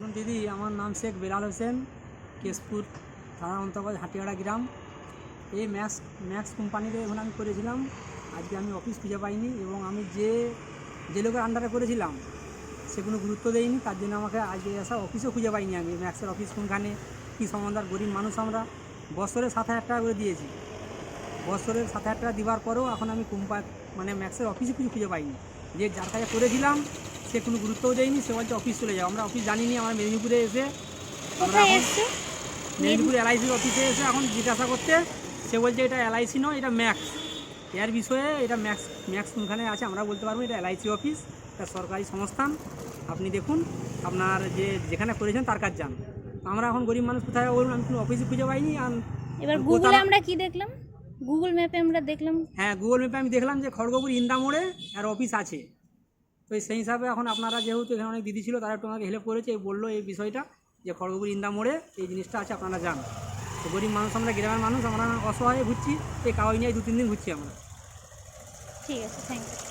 দিদি, আমার নাম শেখ বেলাল হোসেন, কেশপুর থানা অন্তর্গত হাটিয়াড়া গ্রাম। এই ম্যাক্স কোম্পানিতে এখন আমি করেছিলাম। আজকে আমি অফিস খুঁজে পাইনি এবং আমি যে লোকের আন্ডারে করেছিলাম সে কোনো গুরুত্ব দেয়নি। তার জন্য আমাকে আজকে আসা অফিসও খুঁজে পাইনি। আমি ম্যাক্সের অফিস কোনখানে, কী সম্বন্ধে, গরিব মানুষ আমরা। বছরে 7,000 টাকা করে দিয়েছি। বছরে 7,000 টাকা দেওয়ার পরেও এখন আমি ম্যাক্সের অফিসে কিছু খুঁজে পাইনি। যে যার কাছে করেছিলাম সে কোনো গুরুত্বও দেয়নি। সে বলছে অফিস চলে যাও। আমরা অফিস জানিনি। আমরা মেদিনীপুরে এসে মেদিনীপুর LICর অফিসে এসে এখন জিজ্ঞাসা করতে, সে বলছে এটা LIC নয়, এটা ম্যাক্স। এর বিষয়ে এটা ম্যাক্স কোনখানে আছে আমরা বলতে পারবো। এটা LIC অফিস, এটা সরকারি সংস্থান। আপনি দেখুন, আপনার যেখানে করেছেন তার কাছে যান। আমরা এখন গরিব মানুষ কোথায় বলুন? আমি কোনো অফিসে খুঁজে পাইনি। এবার গুগলে আমরা কি দেখলাম, গুগল ম্যাপে আমরা দেখলাম, হ্যাঁ, গুগল ম্যাপে আমি দেখলাম যে খড়গপুর ইন্দা মোড়ে এর অফিস আছে। তো সেই হিসাবে এখন আপনারা, যেহেতু এখানে অনেক দিদি ছিল, তারা একটু আমাকে হেল্প করেছে, বললো এই বিষয়টা যে খড়গপুর ইন্দা মোড়ে এই জিনিসটা আছে, আপনারা যান। তো গরিব মানুষ, আমরা গ্রামের মানুষ, আমরা অসহায় ঘুরছি, এই কাগজ নিয়ে 2-3 দিন ঘুরছি আমরা। ঠিক আছে, থ্যাংক ইউ।